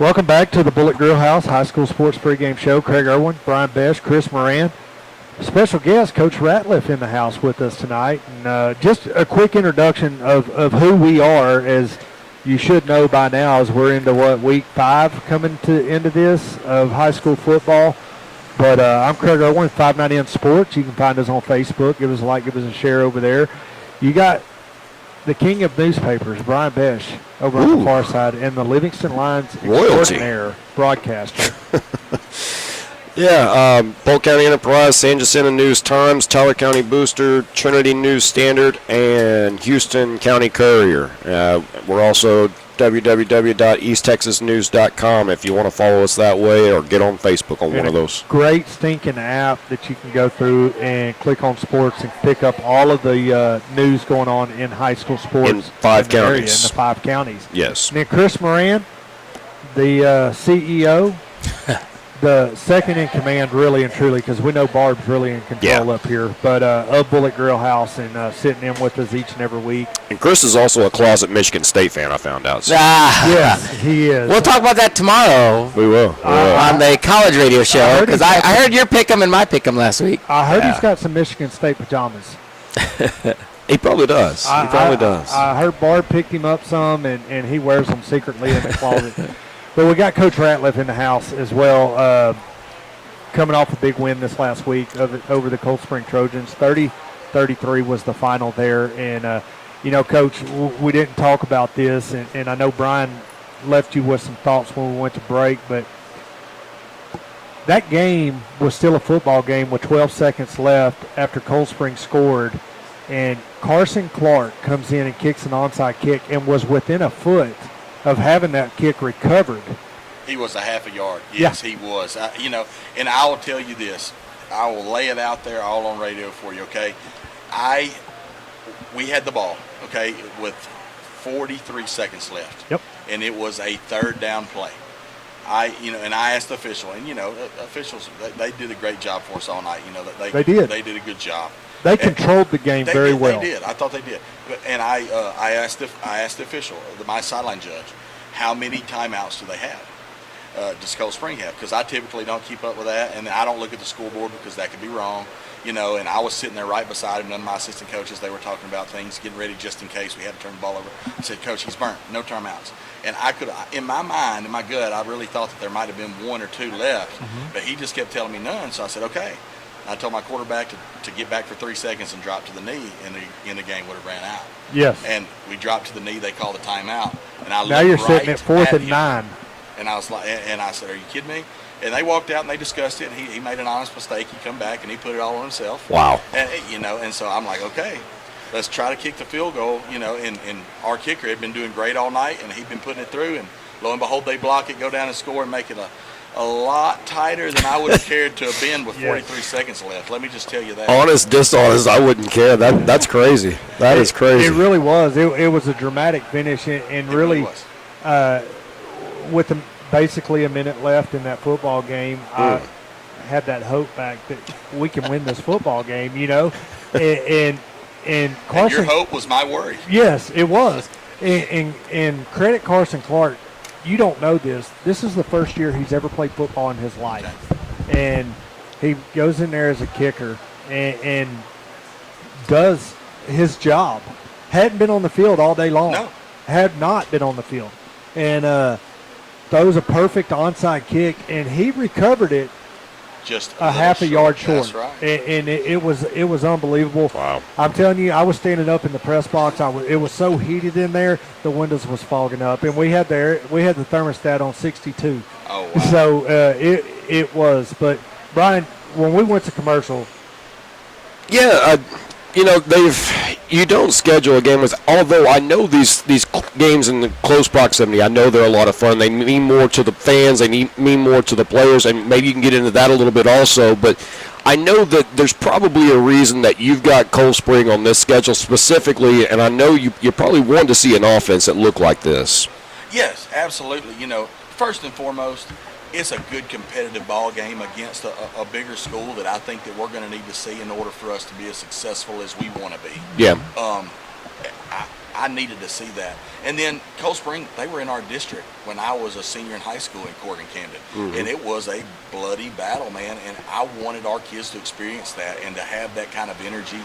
Welcome back to the Bullet Grill House High School Sports Pregame Show. Craig Irwin, Brian Besh, Chris Moran. Special guest, Coach Ratliff, in the house with us tonight. And just a quick introduction of who we are, as you should know by now, as we're into, week 5 coming to into this of high school football. But I'm Craig Irwin, 590 Sports. You can find us on Facebook. Give us a like, give us a share over there. You got the king of newspapers, Brian Besh, over on the far side, and the Livingston Lions extraordinaire broadcaster. Polk County Enterprise, San Jacinto News Times, Tyler County Booster, Trinity News Standard, and Houston County Courier. We're also www.easttexasnews.com if you want to follow us that way, or get on Facebook on one of those. Great stinking app that you can go through and click on sports and pick up all of the news going on in high school sports in 5 counties. In the 5 counties. Yes. And then Chris Moran, the CEO, the second in command, really and truly, because we know Barb's really in control up here, but of Bullet Grill House, and sitting in with us each and every week. And Chris is also a closet Michigan State fan, I found out. So. Yes, he is. We'll talk about that tomorrow. We will. On the college radio show, because I heard your pick 'em and my pick 'em last week. I heard he's got some Michigan State pajamas. He probably does. I heard Barb picked him up some, and he wears them secretly in the closet. But we got Coach Ratliff in the house as well, coming off a big win this last week over the Cold Spring Trojans. 30-33 was the final there. And, Coach, we didn't talk about this, and I know Brian left you with some thoughts when we went to break, but that game was still a football game with 12 seconds left after Cold Spring scored, and Carson Clark comes in and kicks an onside kick and was within a foot of having that kick recovered. He was a half a yard. Yes, he was. And I will tell you this. I will lay it out there all on radio for you, okay? We had the ball, okay, with 43 seconds left. Yep. And it was a third down play. I asked the official, and, officials, they did a great job for us all night. They did. They did a good job. They controlled the game very well. They did. I thought they did. And I asked the official, my sideline judge, how many timeouts do they have? Does Cold Spring have? Because I typically don't keep up with that, and I don't look at the scoreboard because that could be wrong. And I was sitting there right beside him. None of my assistant coaches, they were talking about things, getting ready just in case we had to turn the ball over. I said, Coach, he's burnt. No timeouts. And I could, in my mind, in my gut, I really thought that there might have been 1 or 2 left, but he just kept telling me none. So I said, okay. I told my quarterback to get back for 3 seconds and drop to the knee, and the game would have ran out. Yes. And we dropped to the knee. They called the timeout, and I now you're sitting at 4th and 9. And I was like, and I said, "Are you kidding me?" And they walked out and they discussed it. And he made an honest mistake. He come back and he put it all on himself. Wow. And and so I'm like, okay, let's try to kick the field goal. And our kicker had been doing great all night, and he'd been putting it through. And lo and behold, they block it, go down and score, and make it a lot tighter than I would have cared to have been with 43 seconds left. Let me just tell you that. Honest, dishonest, I wouldn't care. That's crazy. That is crazy. It really was. It was a dramatic finish, and really, with basically a minute left in that football game, I had that hope back that we can win this football game, and Carson. And your hope was my worry. Yes, it was. And credit Carson Clark. You don't know this. This is the first year he's ever played football in his life. And he goes in there as a kicker and does his job. Hadn't been on the field all day long. No. Had not been on the field. And throws a perfect onside kick, and he recovered it just a half a yard short. That's right. And it was unbelievable. Wow. I'm telling you, I was standing up in the press box. It was so heated in there, the windows was fogging up, and we had the thermostat on 62. Oh, wow. So it was. But Brian, when we went to commercial, you don't schedule a game with. Although I know these games in the close proximity, I know they're a lot of fun. They mean more to the fans. They mean more to the players, and maybe you can get into that a little bit also. But I know that there's probably a reason that you've got Cold Spring on this schedule specifically, and I know you probably want to see an offense that looked like this. Yes, absolutely. First and foremost, it's a good competitive ball game against a bigger school that I think that we're going to need to see in order for us to be as successful as we want to be. Yeah. I needed to see that. And then Cold Spring, they were in our district when I was a senior in high school in Corrigan, Camden. And it was a bloody battle, man. And I wanted our kids to experience that and to have that kind of energy.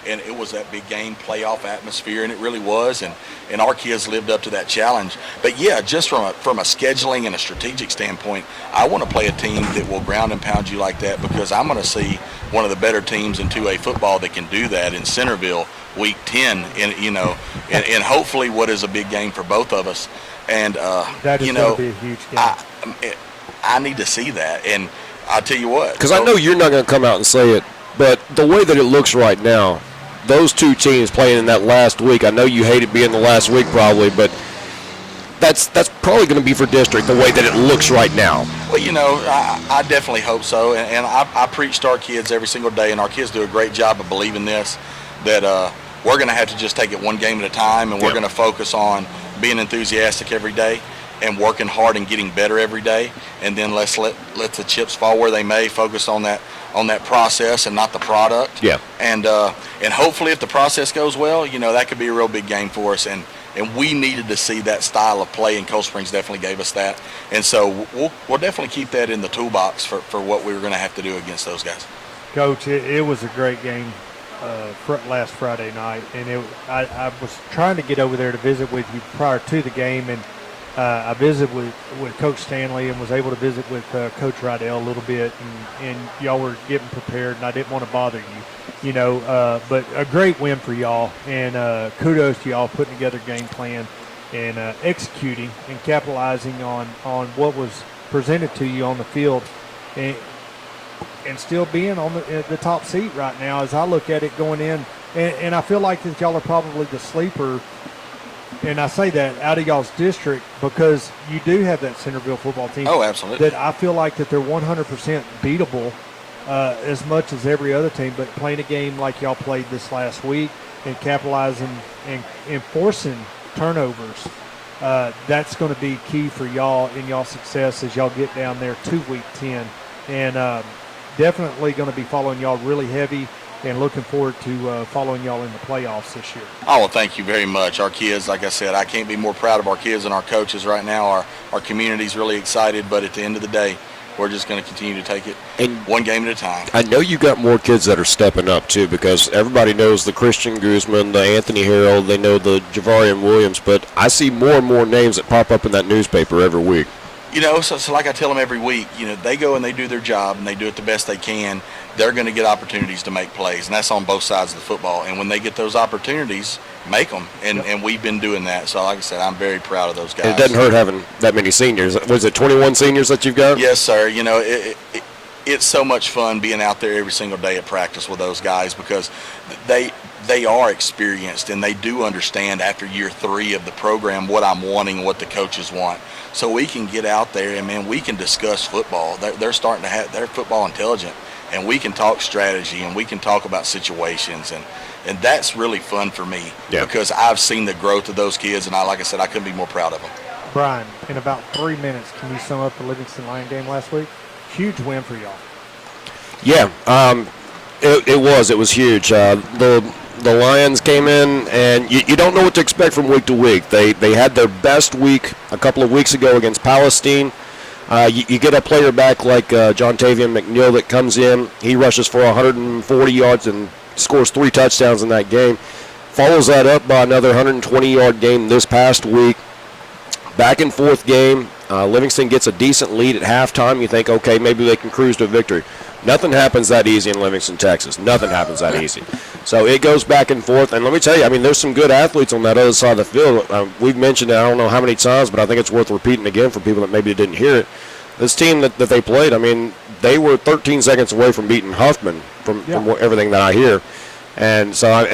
And it was that big game playoff atmosphere, and it really was. And our kids lived up to that challenge. But, yeah, just from a scheduling and a strategic standpoint, I want to play a team that will ground and pound you like that, because I'm going to see one of the better teams in 2A football that can do that in Centerville week 10, and hopefully what is a big game for both of us. And, that is going to be a huge game. I need to see that. And I'll tell you what. Because I know you're not going to come out and say it, but the way that it looks right now, those two teams playing in that last week, I know you hate it being the last week probably, but that's probably going to be for district the way that it looks right now. Well, I definitely hope so. And I preach to our kids every single day, and our kids do a great job of believing this, that we're going to have to just take it one game at a time, and we're going to focus on being enthusiastic every day and working hard and getting better every day. And then let's let the chips fall where they may, focus on that process and not the product. Yeah. And hopefully if the process goes well, that could be a real big game for us. And we needed to see that style of play, and Cold Springs definitely gave us that. And so we'll definitely keep that in the toolbox for what we were going to have to do against those guys. Coach, it was a great game last Friday night, and I was trying to get over there to visit with you prior to the game, and I visited with Coach Stanley and was able to visit with Coach Rydell a little bit, and y'all were getting prepared, and I didn't want to bother you, but a great win for y'all, and kudos to y'all putting together a game plan and executing and capitalizing on what was presented to you on the field, and still being on the top seat right now as I look at it going in, and I feel like that y'all are probably the sleeper. And I say that out of y'all's district because you do have that Centerville football team. Oh, absolutely. That I feel like that they're 100% beatable as much as every other team. But playing a game like y'all played this last week and capitalizing and enforcing turnovers, that's going to be key for y'all in y'all's success as y'all get down there to week 10. And definitely going to be following y'all really heavy, and looking forward to following y'all in the playoffs this year. Oh, well, thank you very much. Our kids, like I said, I can't be more proud of our kids and our coaches right now. Our community's really excited, but at the end of the day, we're just going to continue to take it one game at a time. I know you got more kids that are stepping up, too, because everybody knows the Christian Guzman, the Anthony Harold, they know the Javarian Williams, but I see more and more names that pop up in that newspaper every week. So like I tell them every week, they go and they do their job and they do it the best they can. They're going to get opportunities to make plays, and that's on both sides of the football. And when they get those opportunities, make them. And we've been doing that. So like I said, I'm very proud of those guys. And it doesn't hurt having that many seniors. Was it 21 seniors that you've got? Yes, sir. It's so much fun being out there every single day at practice with those guys, because they are experienced and they do understand after year 3 of the program what I'm wanting, what the coaches want. So we can get out there and, man, we can discuss football. They're starting to have, they're football intelligent, and we can talk strategy and we can talk about situations, and that's really fun for me because I've seen the growth of those kids, and like I said, I couldn't be more proud of them. Brian, in about 3 minutes, can you sum up the Livingston Lion game last week? Huge win for y'all. Yeah, it was huge. The Lions came in, and you don't know what to expect from week to week. They had their best week a couple of weeks ago against Palestine. You get a player back like John Tavian McNeil that comes in. He rushes for 140 yards and scores 3 touchdowns in that game. Follows that up by another 120-yard game this past week. Back and forth game. Livingston gets a decent lead at halftime. You think, okay, maybe they can cruise to victory. Nothing happens that easy in Livingston, Texas. Nothing happens that easy. So it goes back and forth. And let me tell you, there's some good athletes on that other side of the field. We've mentioned it, I don't know how many times, but I think it's worth repeating again for people that maybe didn't hear it. This team that they played, they were 13 seconds away from beating Huffman from everything that I hear. And so, I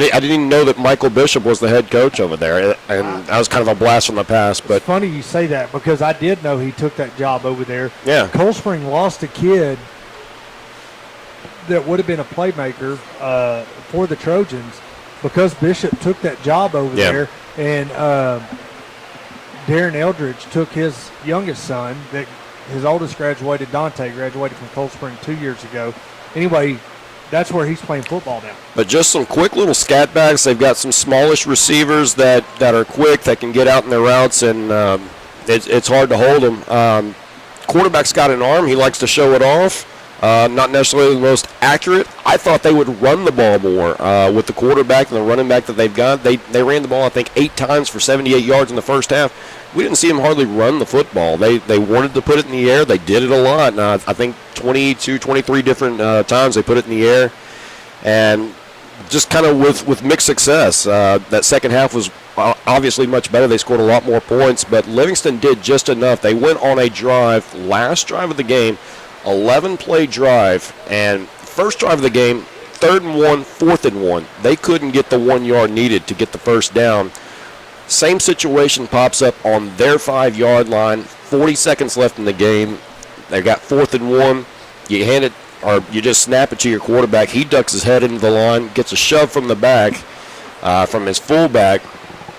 didn't even know that Michael Bishop was the head coach over there, and that was kind of a blast from the past. But it's funny you say that because I did know he took that job over there. Yeah. Cold Spring lost a kid that would have been a playmaker for the Trojans because Bishop took that job over there, and Darren Eldridge took his youngest son, that his oldest graduated, Dante, graduated from Cold Spring 2 years ago. Anyway, that's where he's playing football now. But just some quick little scat backs. They've got some smallish receivers that are quick, that can get out in their routes, and it's hard to hold them. Quarterback's got an arm. He likes to show it off. Not necessarily the most accurate. I thought they would run the ball more with the quarterback and the running back that they've got. They ran the ball, I think, 8 times for 78 yards in the first half. We didn't see them hardly run the football. They wanted to put it in the air. They did it a lot. I think 22, 23 different times they put it in the air. And just kind of with mixed success. That second half was obviously much better. They scored a lot more points, but Livingston did just enough. They went on a drive, last drive of the game, 11-play drive, and first drive of the game, 3rd and 1, 4th and 1. They couldn't get the 1 yard needed to get the first down. Same situation pops up on their 5-yard line. 40 seconds left in the game. They got 4th and 1. You hand it, or you just snap it to your quarterback. He ducks his head into the line, gets a shove from the back, from his fullback.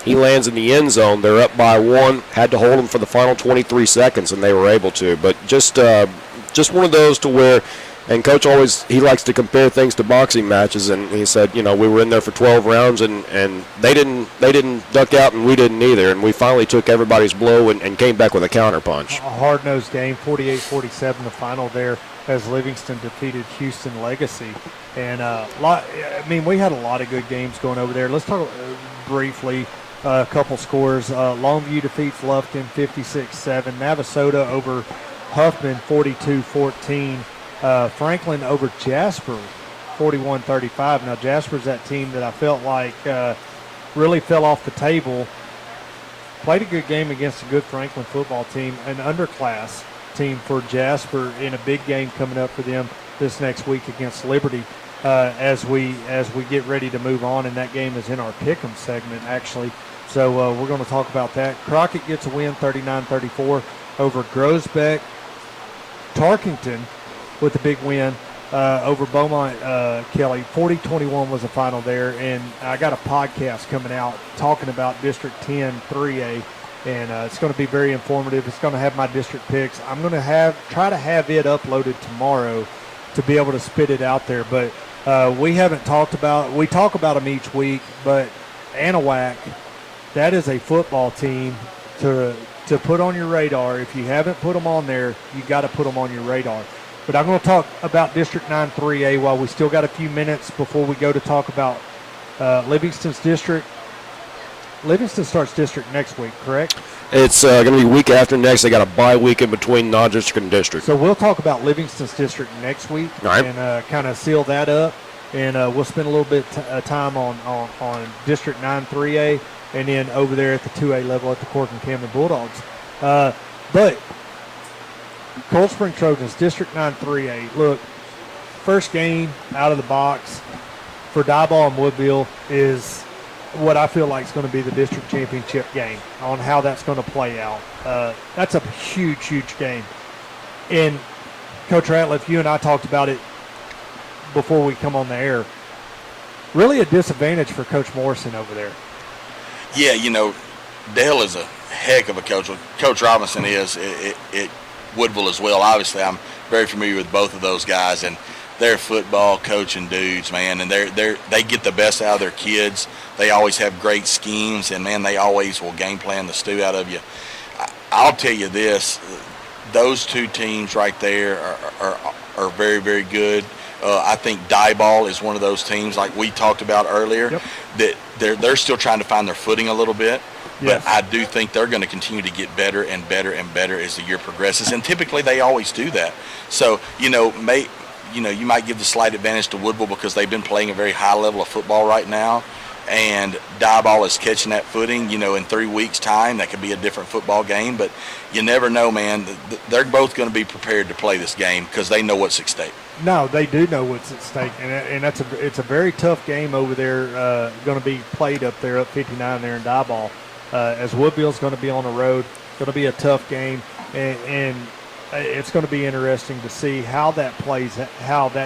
He lands in the end zone. They're up by 1. Had to hold him for the final 23 seconds, and they were able to. But just one of those to where, and Coach he likes to compare things to boxing matches, and he said, we were in there for 12 rounds, and they didn't duck out, and we didn't either, and we finally took everybody's blow and came back with a counter punch. A hard-nosed game, 48-47, the final there, as Livingston defeated Houston Legacy. And we had a lot of good games going over there. Let's talk briefly a couple scores. Longview defeats Lufkin 56-7. Navasota over Huffman 42-14. Franklin over Jasper 41-35. Now Jasper's that team that I felt like really fell off the table. Played a good game against a good Franklin football team, an underclass team for Jasper in a big game coming up for them this next week against Liberty as we get ready to move on, and that game is in our Pick'em segment actually. So we're going to talk about that. Crockett gets a win 39-34 over Grosbeck. Tarkington with a big win over Beaumont Kelly. 40-21 was the final there, and I got a podcast coming out talking about District 10 3A, and it's going to be very informative. It's going to have my district picks. I'm going to try to have it uploaded tomorrow to be able to spit it out there, but we haven't talked about – we talk about them each week, but Anahuac, that is a football team to put on your radar. If you haven't put them on there, you got to put them on your radar. But I'm going to talk about District 9 3A while we still got a few minutes before we go to talk about Livingston's district. Livingston starts district next week, correct? It's going to be week after next. They got a bye week in between non-district and district. So we'll talk about Livingston's district next week. All right. And kind of seal that up. And we'll spend a little bit of time on District 9 3A and then over there at the 2A level at the Cork and Camden Bulldogs. But Cold Spring Trojans, District 9 3A. Look, first game out of the box for Diboll and Woodville is what I feel like is going to be the district championship game on how that's going to play out. That's a huge, huge game. And Coach Ratliff, you and I talked about it before we come on the air. Really a disadvantage for Coach Morrison over there. Yeah, Dale is a heck of a coach. Coach Robinson is at Woodville as well. Obviously, I'm very familiar with both of those guys, and they're football coaching dudes, man. And they get the best out of their kids. They always have great schemes, and man, they always will game plan the stew out of you. I'll tell you this: those two teams right there are very, very good. I think Diboll is one of those teams, like we talked about earlier, Yep. that they're still trying to find their footing a little bit. Yes. But I do think they're going to continue to get better and better and better as the year progresses, and typically they always do that. So you might give the slight advantage to Woodville because they've been playing a very high level of football right now, and Diboll is catching that footing. In 3 weeks' time, that could be a different football game, but you never know, man. They're both going to be prepared to play this game because they know what's at stake. No, they do know what's at stake, and it's a very tough game over there. Going to be played up there, up 59 there in Diboll, as Woodville's going to be on the road. Going to be a tough game, and it's going to be interesting to see how that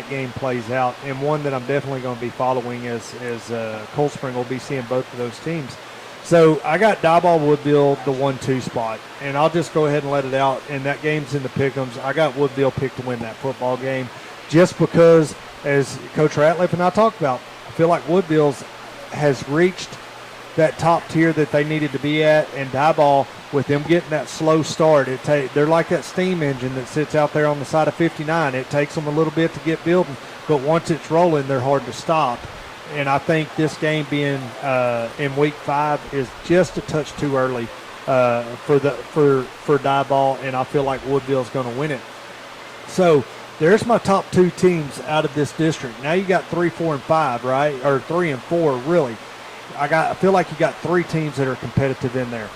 game plays out, and one that I'm definitely going to be following as Cold Spring will be seeing both of those teams. So I got Diboll Woodville the 1-2 spot, and I'll just go ahead and let it out. And that game's in the pick'ems. I got Woodville picked to win that football game, just because as Coach Ratliff and I talked about, I feel like Woodville's has reached that top tier that they needed to be at, and Diboll, with them getting that slow start, they're like that steam engine that sits out there on the side of 59. It takes them a little bit to get building, but once it's rolling, they're hard to stop. And I think this game being in week 5 is just a touch too early for Diboll, and I feel like Woodville's going to win it. So there's my top 2 teams out of this district. Now you got 3, 4, and 5, right? Or 3 and 4, really. I feel like you got 3 teams that are competitive in there.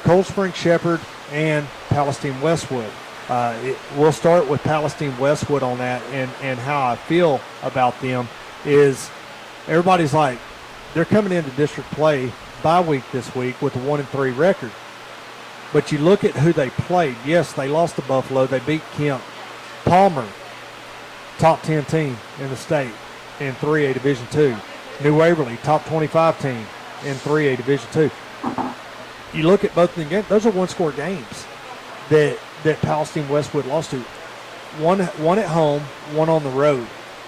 Cold Spring Shepherd and Palestine Westwood. We'll start with Palestine Westwood on that, and how I feel about them is everybody's like, they're coming into district play bye week this week with a 1-3 record. But you look at who they played. Yes, they lost to Buffalo. They beat Kemp. Palmer, top 10 team in the state in 3A Division II. New Waverly, top 25 team in 3A Division II. You look at both of the games; those are one-score games that Palestine Westwood lost to. One at home, one on the road.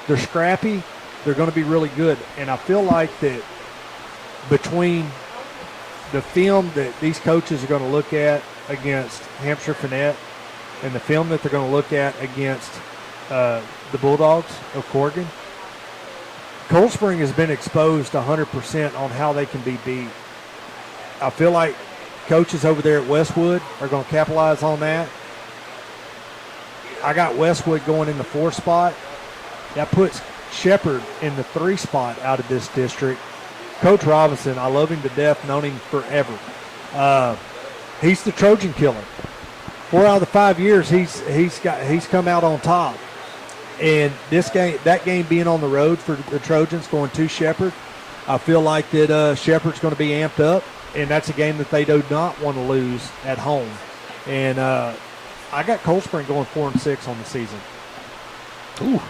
They're scrappy. They're going to be really good, and I feel like that between the film that these coaches are going to look at against Hampshire Finette and the film that they're going to look at against the Bulldogs of Corrigan, Cold Spring has been exposed 100% on how they can be beat. I feel like coaches over there at Westwood are going to capitalize on that. I got Westwood going in the 4 spot. That puts Shepherd in the 3 spot out of this district. Coach Robinson, I love him to death, known him forever. He's the Trojan killer. 4 out of the 5 years he's come out on top. And that game being on the road for the Trojans going to Shepherd, I feel like that Shepherd's going to be amped up, and that's a game that they do not want to lose at home. And I got Cold Spring going 4-6 on the season. Ooh.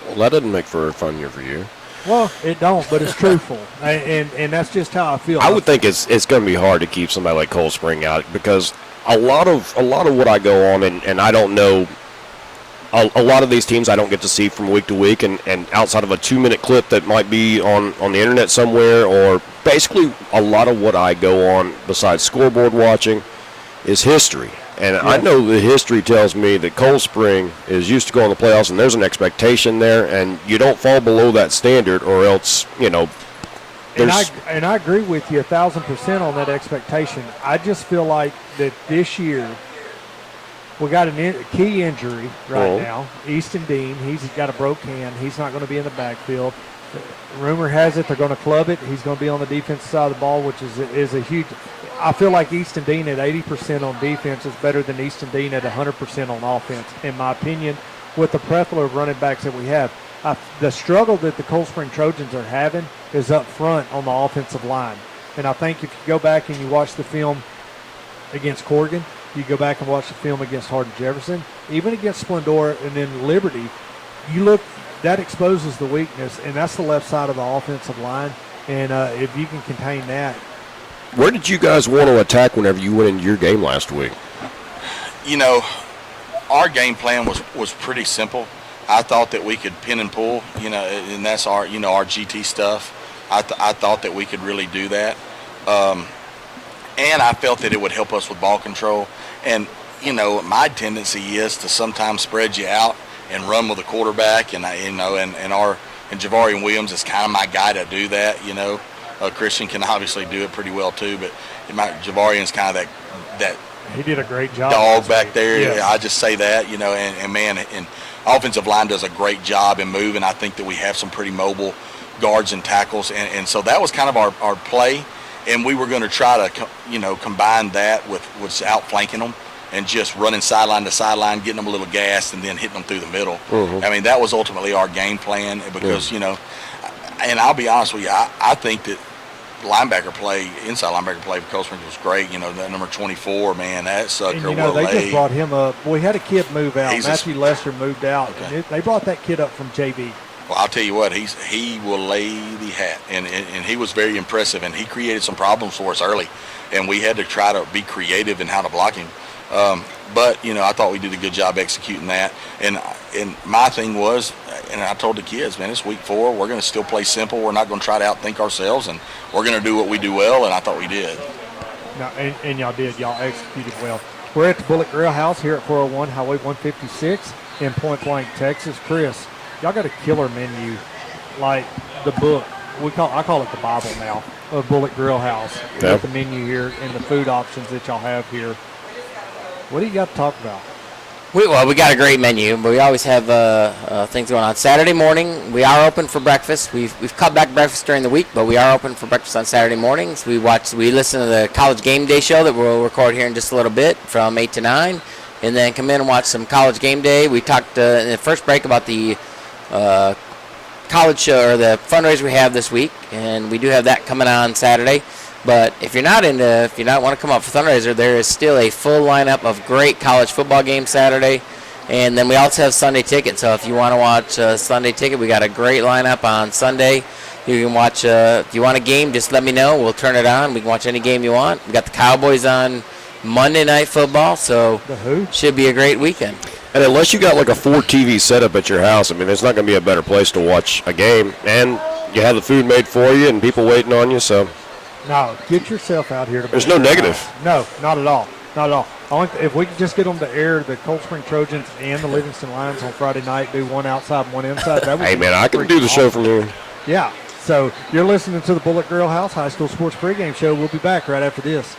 Well, that doesn't make for a fun year for you. Well, it don't, but it's truthful, and that's just how I feel. I would think it's going to be hard to keep somebody like Cold Spring out, because a lot of what I go on, and I don't know. A lot of these teams I don't get to see from week to week, and outside of a 2-minute clip that might be on the internet somewhere, or basically a lot of what I go on besides scoreboard watching is history. And I know the history tells me that Cold Spring is used to going to the playoffs, and there's an expectation there, and you don't fall below that standard, or else, there's... And I agree with you 1,000% on that expectation. I just feel like that this year we got a key injury right now. Easton Dean, he's got a broke hand. He's not going to be in the backfield. Rumor has it they're going to club it. He's going to be on the defensive side of the ball, which is a huge – I feel like Easton Dean at 80% on defense is better than Easton Dean at 100% on offense, in my opinion, with the plethora of running backs that we have. The struggle that the Cold Spring Trojans are having is up front on the offensive line. And I think if you go back and you watch the film against Corrigan, you go back and watch the film against Hardin-Jefferson, even against Splendora and then Liberty, you look, that exposes the weakness, and that's the left side of the offensive line. And if you can contain that. Where did you guys want to attack whenever you went into your game last week? Our game plan was pretty simple. I thought that we could pin and pull, and that's our GT stuff. I thought that we could really do that. And I felt that it would help us with ball control. And, my tendency is to sometimes spread you out and run with the quarterback. And Javarian Williams is kind of my guy to do that, Christian can obviously do it pretty well too, but Javarian's kind of that he did a great job. Dog back there. Yes. I just say that, and offensive line does a great job in moving. I think that we have some pretty mobile guards and tackles, and so that was kind of our play, and we were going to try to combine that with outflanking them and just running sideline to sideline, getting them a little gassed, and then hitting them through the middle. Mm-hmm. I mean, that was ultimately our game plan, because and I'll be honest with you, I think that inside linebacker play for Cold Spring was great. That number 24, man, that sucker. And, they just brought him up. We had a kid move out. Matthew Lester moved out. Okay. And they brought that kid up from JV. Well, I'll tell you what, he will lay the hat, and he was very impressive, and he created some problems for us early, and we had to try to be creative in how to block him. But I thought we did a good job executing that. And my thing was, and I told the kids, man, it's week 4. We're going to still play simple. We're not going to try to outthink ourselves, and we're going to do what we do well. And I thought we did. No, and y'all did. Y'all executed well. We're at the Bullet Grill House here at 401 Highway 156 in Point Blank, Texas. Chris, y'all got a killer menu, like the book. I call it the Bible now of Bullet Grill House. Yeah. With the menu here and the food options that y'all have here. What do you got to talk about? We got a great menu, but we always have things going on. Saturday morning, we are open for breakfast. We've cut back breakfast during the week, but we are open for breakfast on Saturday mornings. We listen to the College Game Day show that we'll record here in just a little bit from 8 to 9, and then come in and watch some College Game Day. We talked in the first break about the college show or the fundraiser we have this week, and we do have that coming on Saturday. But if you're not want to come up for fundraiser, there is still a full lineup of great college football games Saturday, and then we also have Sunday tickets. So if you want to watch Sunday ticket, we got a great lineup on Sunday. You can watch. If you want a game, just let me know. We'll turn it on. We can watch any game you want. We got the Cowboys on Monday Night Football, so should be a great weekend. And unless you got like a 4 TV setup at your house, I mean, there's not going to be a better place to watch a game. And you have the food made for you and people waiting on you, so. No, get yourself out here. There's no negative. No, not at all. Not at all. If we could just get them to air the Cold Spring Trojans and the Livingston Lions on Friday night, do one outside and one inside. That would Hey, man, I can do the show from here. Yeah. So you're listening to the Bullet Grill House High School Sports Pregame Show. We'll be back right after this.